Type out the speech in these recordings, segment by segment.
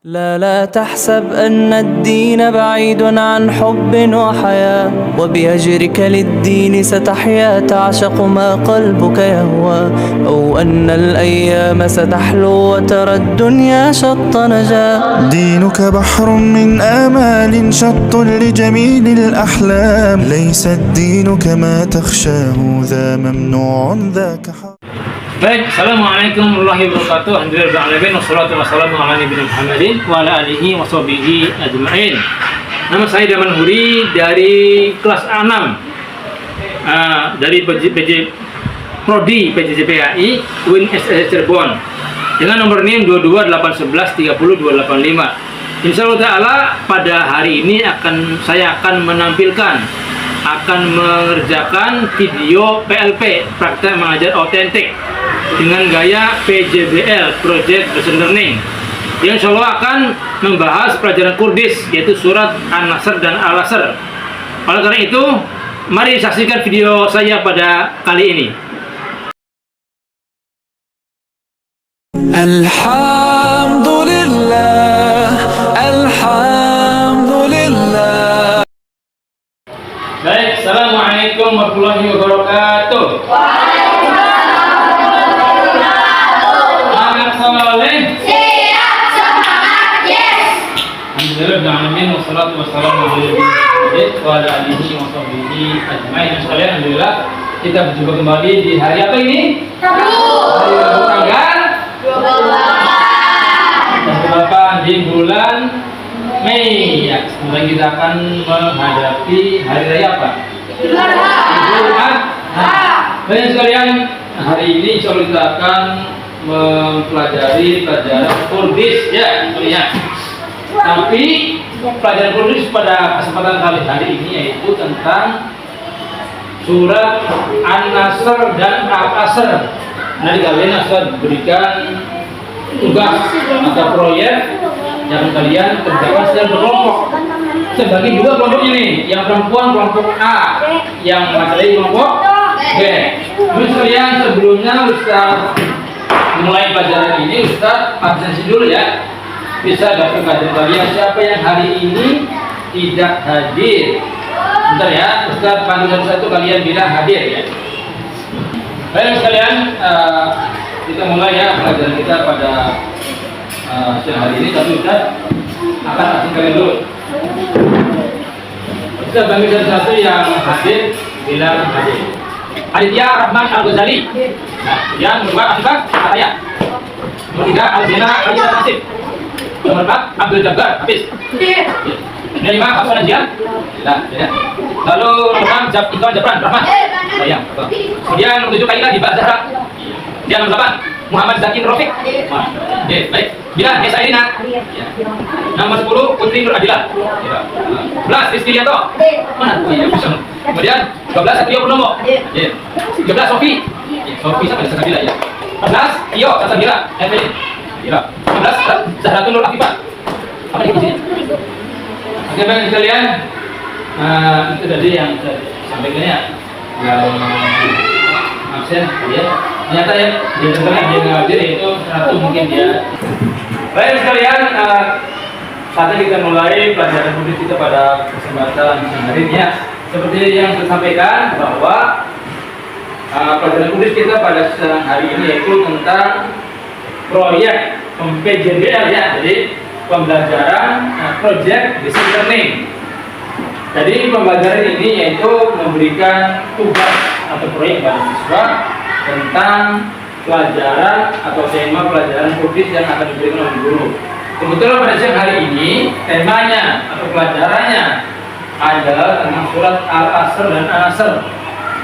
لا تحسب أن الدين بعيد عن حب وحياة، وبهجرك للدين ستحيا تعشق ما قلبك يهوى، أو أن الأيام ستحلو وترى الدنيا شط نجاة. دينك بحر من آمال شط لجميل الأحلام، ليس الدين كما تخشاه ذا ممنوع ذاك حرام. Baik, assalamualaikum warahmatullahi wabarakatuh. Alhamdulillah, wassalatu wassalamu ala nabiyina Muhammadin wa ala alihi wa sahbihi ajma'in. Nama saya Daman Huri dari kelas A6 dari PJ Prodi PJJPHI UIN SSS Cirebon dengan nomor NIM 228113025. Insyaallah Ta'ala pada hari ini saya akan mengerjakan video PLP, praktek mengajar autentik dengan gaya PJBL, Project Based Learning, yang insya Allah akan membahas pelajaran Kurdis, yaitu surat An-Nasr dan Al-Asr. Oleh karena itu, mari saksikan video saya pada kali ini. Alhamdulillah, Alhamdulillah. Baik, assalamualaikum warahmatullahi wabarakatuh. Alhamdulillah, wassalatu wassalamu ala alihi wa sahbihi ajma'in. Alhamdulillah, kita berjumpa kembali di hari apa ini? Hari Rabu tanggal 28 di bulan Mei. Ya, semoga kita akan menghadapi hari raya apa? Idul Adha. Baik sekalian, hari ini insya Allah kita akan mempelajari pelajaran Kurdis, ya, ingat. Tapi pelajaran Kurdis pada kesempatan kali hari ini yaitu tentang surat An-Nasr dan Al-Asr. Nanti kalian akan berikan tugas atau proyek yang kalian kerjakan secara berkelompok. Saya bagi dua kelompok ini, yang perempuan kelompok A, yang laki-laki kelompok B. Terus kalian sebelumnya Ustaz mulai pelajaran ini, Ustaz absensi dulu ya. Bisa dapat kajian kalian siapa yang hari ini tidak hadir. Bentar ya, Ustaz panggil satu kalian bilang hadir ya. Baik sekalian, kita mulai ya pelajaran kita pada siang hari ini. Tapi Ustaz akan asing kalian dulu. Ustaz panggil satu yang hadir bilang hadir. Aditya Rahman Al-Ghazali. Yang kedua Asifah Ataya. Nomor 3 Al-Zina Al-Jina Nasib. Nomor 4 Abdul Jabbar Hafiz. Nomor 5 Hasan Najian. Ya. Lalu nomor 6 Iqbal Jabran Rahman. Sayang. Kemudian nomor 7 Kaila Diba Zahra. Kemudian nomor 8 Muhammad Zakin Rafiq. Oke, baik. 9 Desa Irina. Nomor 10 Putri Nur Adilah. 11 Rizky Lianto. Mana? Kemudian 12 Satrio Purnomo. 13 Sofi. Sofi sama Desa Sabila ya. 14 Tio Sabila. Ya. 15 Zahratul Nur Akifah. Apa di sini? Oke, baik sekalian. Itu tadi yang saya sampaikan ya. Yang absen ya. Ternyata ya dia ngajar itu satu mungkin dia. Baik sekalian, saatnya kita mulai pelajaran Kurdis kita pada kesempatan hari ini ya. Seperti yang saya sampaikan bahwa pelajaran Kurdis kita pada siang hari ini yaitu tentang proyek PJBL ya. Jadi pembelajaran project based learning. Jadi pembelajaran ini yaitu memberikan tugas atau proyek pada siswa tentang pelajaran atau tema pelajaran Kurdis yang akan diberikan oleh guru. Kebetulan pada siang hari ini temanya atau pelajarannya adalah tentang surat Al-Asr dan An-Nasr.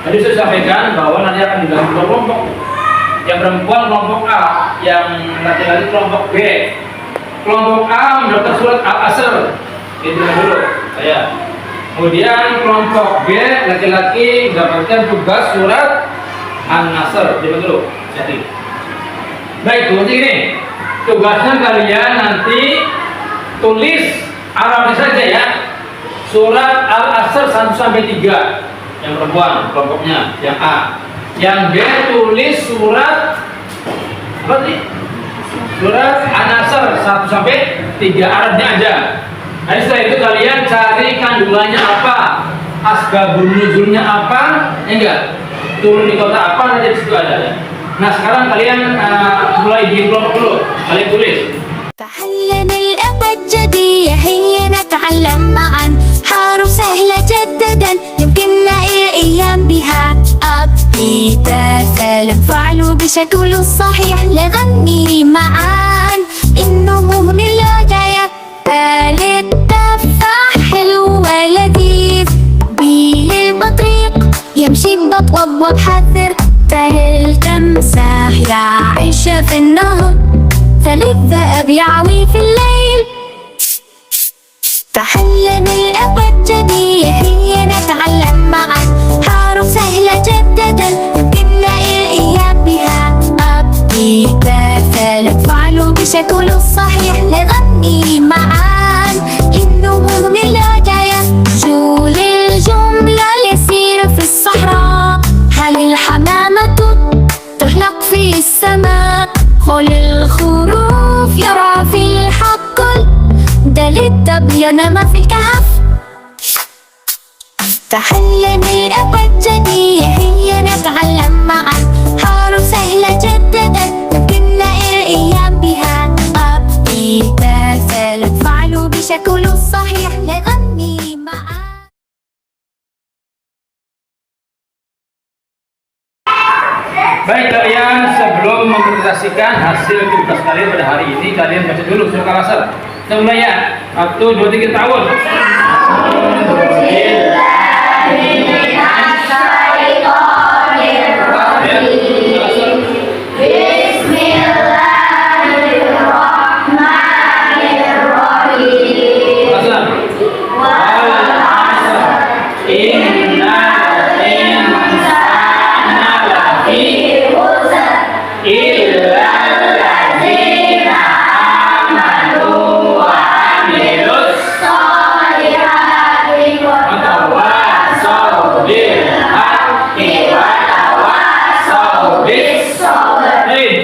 Tadi saya sampaikan bahwa nanti akan dibagi dua kelompok. Yang perempuan kelompok A, yang laki-laki kelompok B. Kelompok A mendapatkan surat Al-Asr. Itu dulu saya. Kemudian kelompok B laki-laki mendapatkan tugas surat An-Nasr. Coba dulu, jadi. Baik, seperti ini. Tugasnya kalian nanti tulis Arabnya saja ya. Surat Al-Asr 1 sampai 3. Yang perempuan kelompoknya, yang A. Yang B tulis surat apa sih? surat An-Nasr 1 sampai 3 Arabnya aja. Nah, setelah itu kalian cari kandungannya apa, asbabun nuzulnya apa, ya enggak? Turun di kota apa aja di situ ada. Nah, sekarang kalian mulai di kelompok dulu. Kalian tulis. تحلم الأبجدية هي نتعلم معا حرف سهلة جدا يمكننا الأيام بها أبي تفعل فعلوا بشكل صحيح لغني معا النمو من الهدايا التفاح حلو ولذيذ بيه البطريق يمشي ببطء وبحذر التمساح يعيش في النهر الذئب يعوي في الليل تحلم الأبجدية هي نتعلم معا حرف سهلة جدا يمكننا الأيام بها أبي تفعل فعلوا بشكل صحيح لغني معا النمو من الهدايا شو للجملة يسير في الصحراء هل الحمامة تحلق في السماء خل الخروف يرعى في الحقل دل التبين ما في الكهف تحلم الأبجدية هي نتعلم معا حرف سهلة جدا يمكننا الأيام بها أبي تفعل فعلوا بشكل صحيح لغني معا. Baik kalian, sebelum mempresentasikan hasil tugas kalian pada hari ini, kalian baca dulu surat Al-Asr. Kita mulai ya. 1, 2, 3 tahun.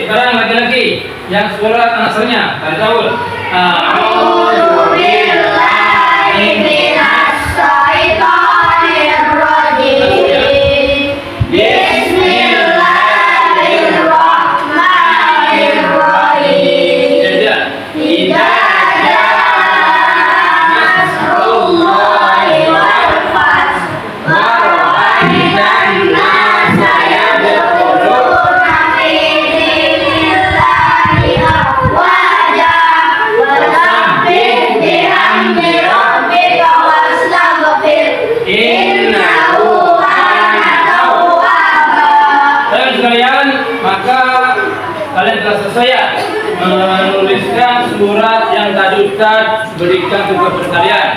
Sekarang lagi-lagi yang surat An-Nasrnya, kalian tahu? Kalian telah selesai ya menuliskan surat yang tadi Ustaz berikan tugas kepada kalian.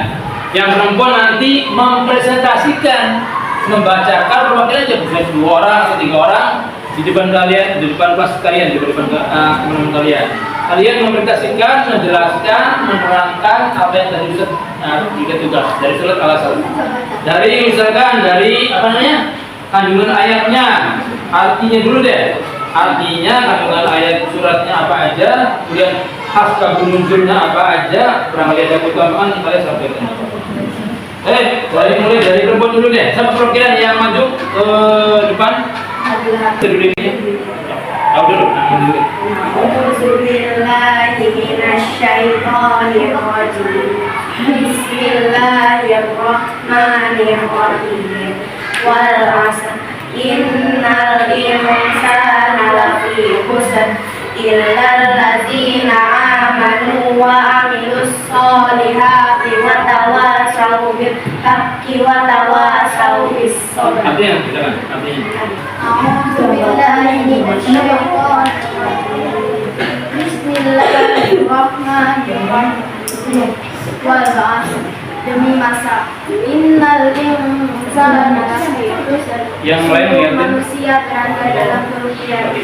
Yang perempuan nanti mempresentasikan, membacakan perwakilan aja, bisa 2 orang atau 3 orang di depan kalian, di depan kelas kalian, di depan teman-teman kalian. Kalian mempresentasikan, menjelaskan, menerangkan apa yang tadi Ustaz berikan tugas dari surat Al-Asr. Dari misalkan dari apa namanya? Kandungan ayatnya, artinya dulu deh. Artinya kandungan ayat suratnya apa aja, kemudian asbabun nuzulnya apa aja, barangkali ada keutamaan kalian sampaikan. Mulai dari perempuan dulu deh. Siapa perwakilan yang maju ke depan? Dulu ini. Tahu dulu. Bismillahirrahmanirrahim. Wal 'asr innal insana lafi khusr illal ladzina amanu wa amilus solihati wa tawasaw bil haqqi wa tawasaw bis sabr. Artinya, silakan. Artinya. A'udzubillahi minasyaitonir rajim. Bismillahirrahmanirrahim. Wal 'asr demi masa innal insana lafi khusr. Yang lain lihat manusia berada dalam kerugian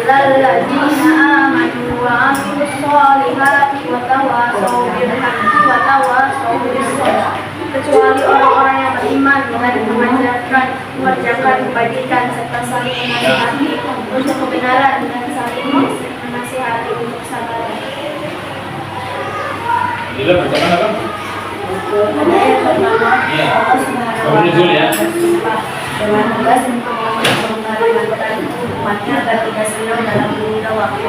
lalladzina amanu wa amilus solihati wa tawasaw bil haqqi wa tawasaw bis sabr, kecuali orang-orang yang beriman dengan mengajarkan, mengerjakan kebajikan serta saling menasihati untuk kebenaran dan saling menasihati untuk sabar. Bila bacaan apa? Ada yang pertama, Iya. Allah Subhanahu Oh, wa nuzul ya. Ta'ala bersumpah dengan tegas untuk memperingatkan umatnya agar tidak senang dalam menunda waktu.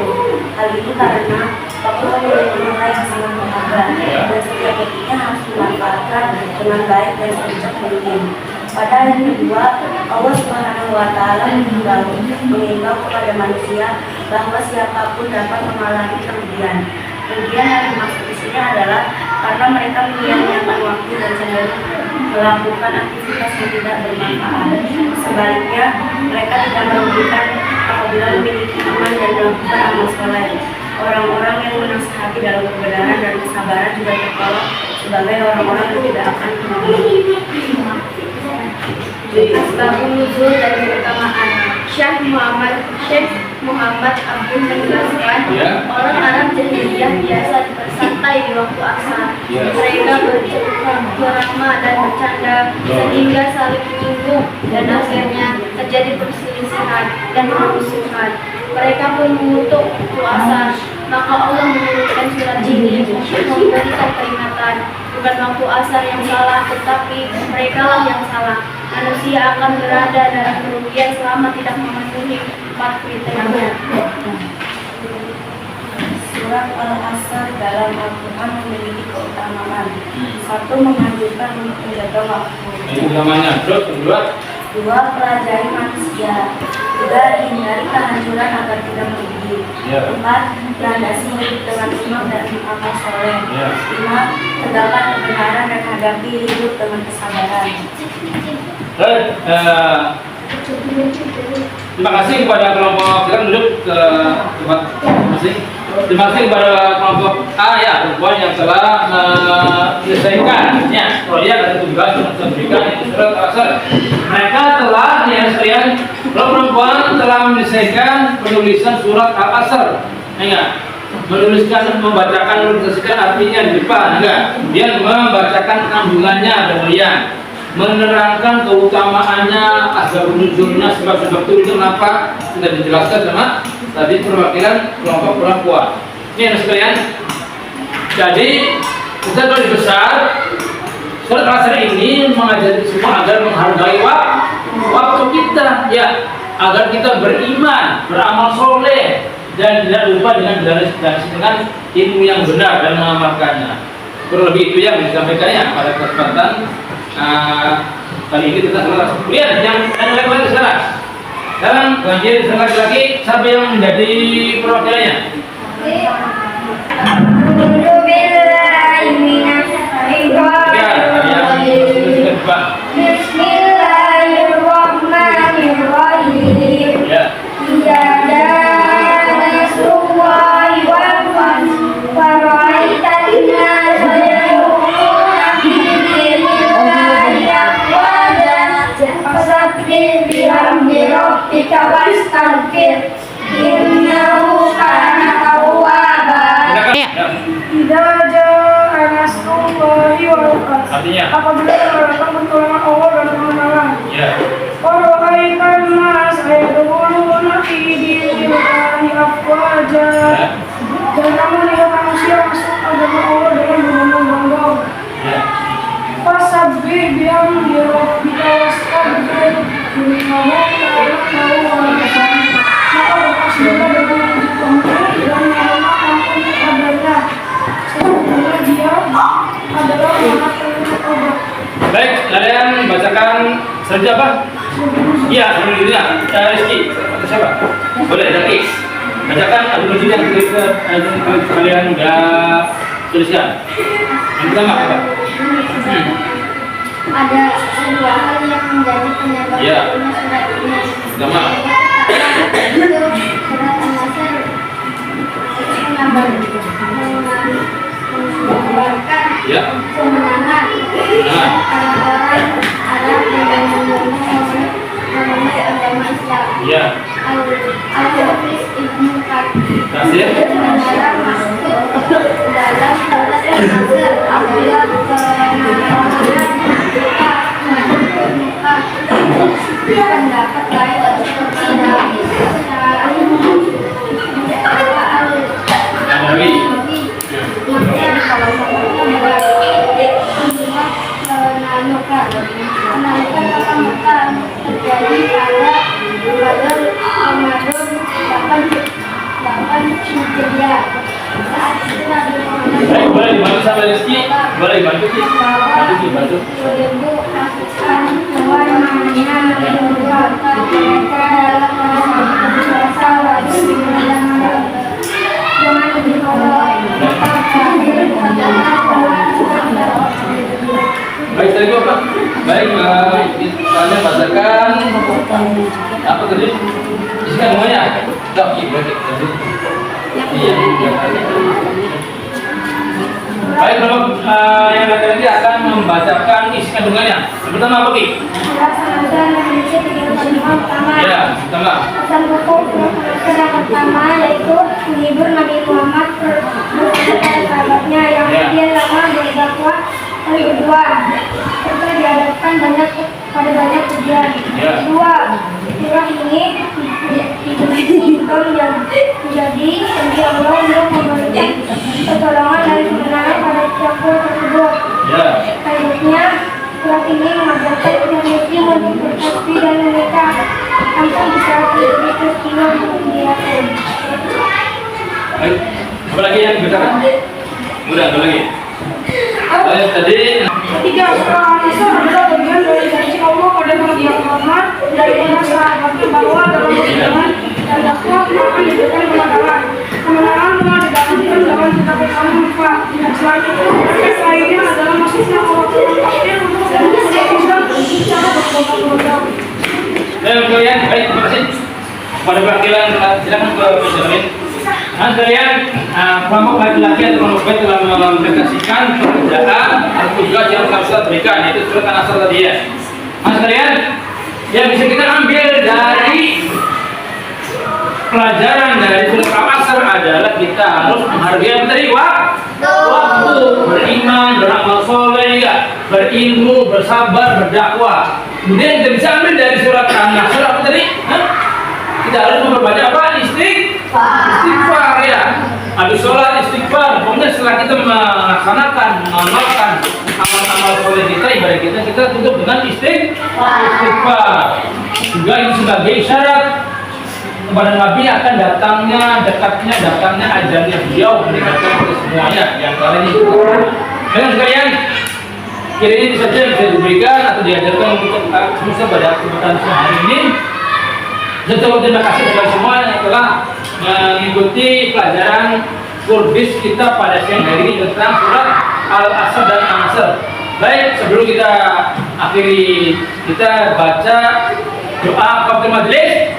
Hal ini karena waktu adalah ilmu yang sangat berharga Iya. dan setiap detiknya harus dimanfaatkan dengan baik dan sebijak mungkin. Pada ayat kedua, Allah Subhanahu wa Ta'ala mengimbau kepada manusia bahwa siapapun dapat mengalami kerugian. Kerugian yang dimaksud di sini adalah karena mereka menyia-nyiakan waktu dan cenderung melakukan aktivitas yang tidak bermanfaat. Sebaliknya, mereka tidak merugikan apabila memiliki iman dan melakukan amal soleh. Orang-orang yang menasihati dalam kebenaran dan kesabaran juga tergolong sebagai orang-orang yang tidak akan merugi. Asbabun nuzul dan keutamaan. Syekh Muhammad Abdul menjelaskan, Ya. orang Arab jahiliyah biasa bersantai di waktu asar. Ya. Mereka bercengkrama dan bercanda sehingga saling menyinggung dan akhirnya terjadi perselisihan dan permusuhan. Mereka pun mengutuk waktu asar. Maka Allah menurunkan surat ini untuk memberikan peringatan. Bukan waktu asar yang salah, tetapi mereka lah yang salah. Manusia akan berada dalam kerugian selama tidak memenuhi 4 kriteria. Surat Al-Asr dalam Al-Quran memiliki keutamaan. Satu, menganjurkan untuk menjaga waktu. Ini utamanya. Terus kedua, Dua, pelajari manusia. Tiga, hindari kehancuran agar tidak merugi. Ya. Empat, landasi hidup dengan iman dan amal soleh. Ya. Lima, tegakkan kebenaran dan hadapi hidup dengan kesabaran. baik. Terima kasih kepada kelompok kita duduk ke tempat masing. Terima kasih kepada kelompok A ya, perempuan yang telah menyelesaikan ya proyek dan tugas yang diberikan itu surat Al-Asr. Mereka telah ya sekalian, perempuan telah menyelesaikan penulisan surat Al-Asr. Enggak? Menuliskan, membacakan, menuliskan artinya di depan, enggak? Dia membacakan kandungannya kemudian menerangkan keutamaannya, asbabun nuzulnya, sebab-sebab turun kenapa sudah dijelaskan sama tadi perwakilan kelompok perempuan. Ini yang sekalian. Jadi kita lebih besar surat Al-Asr ini mengajari semua agar menghargai waktu kita, ya, agar kita beriman, beramal soleh dan tidak lupa dengan ilmu yang benar dan mengamalkannya. Kurang lebih itu yang disampaikannya pada kesempatan kali ini kita selesai. Lihat yang lain sekarang. Sekarang banjir lagi siapa yang menjadi perwakilannya? Bismillahirrahmanirrahim. Ya. Artinya? Apabila datang pertolongan Allah dan kemenangan. Ya. Warahaikan nas ayaduluna fi dinillahi afwaja. Dan kamu lihat manusia masuk agama Allah dengan berbondong-bondong. Ya. Fasabbih bihamdi rabbika wastaghfir innahu kana tawwaban. Maka bertasbihlah dengan Tuhanmu dan mohonlah ampun kepadanya. Sesungguhnya Dia adalah Maha Penyayang Taubat. Baik, kalian bacakan saja apa? Iya, alhamdulillah. Rizky, siapa? Boleh, Zaki. Bacakan alhamdulillah yang kalian udah tuliskan. Yang pertama apa? Ada sebuah hal yang menjadi penyebab Ya. turunnya surat ini. Pertama. Itu surat An-Nasr mengabarkan Ya. kemenangan Nah. orang-orang Arab yang mengenai agama Islam. Ya. Al-Hafiz Ibnu Kasir. Katsir masuk dalam surat An-Nasr apabila pendapat lain Nabawi. maka kalau sama Rizky, boleh bantu sih. Bantu. Baik, tadi apa? Baik, kalian bacakan apa tadi? Isikan semuanya. Tak, iya. Baik, kalau yang laki-laki akan membacakan isi kandungannya. Yang pertama apa, Ki? Ya, pertama. Pesan pokok pertama yaitu menghibur Nabi Muhammad beserta sahabatnya yang kemudian lama berdakwah. Yang kedua, serta dihadapkan pada banyak ujian. Kedua, surah ini menjadi janji Allah untuk memberikan pertolongan dari kebenaran pada siapapun tersebut. Selanjutnya, surat ini mengajarkan umat muslim untuk bersaksi dan menikah tanpa bisa diberi peristiwa untuk dilakukan. Baik, apa lagi yang dibicarakan? Udah, apa lagi? Baik, tadi. Ketiga, surah An-Nisa adalah bagian dari janji Allah pada Nabi Muhammad dari para sahabatnya bahwa dalam perjuangan dan dakwah akan diberikan kemenangan. Kemenangan telah didapatkan dalam kitab Al-Anfal. Selain itu, efek lainnya adalah masuknya orang-orang kafir untuk Islam secara berkelompok-kelompok. Kalian, baik, terima kasih. Pada perwakilan, silakan ke Benjamin. Nah, kalian kelompok laki-laki atau kelompok telah mengimplementasikan pekerjaan atau tugas yang harus berikan, yaitu surat An-Nasr tadi ya. Nah, kalian yang bisa kita ambil dari pelajaran dari surat Al-Asr adalah kita harus menghargai materi waktu, beriman, beramal soleh, berilmu, bersabar, berdakwah. Kemudian kita bisa ambil dari surat An-Nasr apa tadi? Kita harus memperbanyak apa? Istighfar ya. Habis sholat istighfar. Kemudian setelah kita melaksanakan, mengamalkan amal-amal soleh kita, ibadah kita tutup dengan istighfar. Juga ini sebagai isyarat kepada Nabi akan datangnya ajalnya beliau meninggalkan kita semuanya yang kalian ini. Dengan sekalian, kira ini saja yang bisa diberikan atau diajarkan untuk semua pada kesempatan hari ini. Dan terima kasih kepada semua yang telah mengikuti pelajaran kurbis kita pada siang hari ini tentang surat Al-Asr dan An-Nasr. Baik, sebelum kita akhiri, kita baca doa kafir majelis.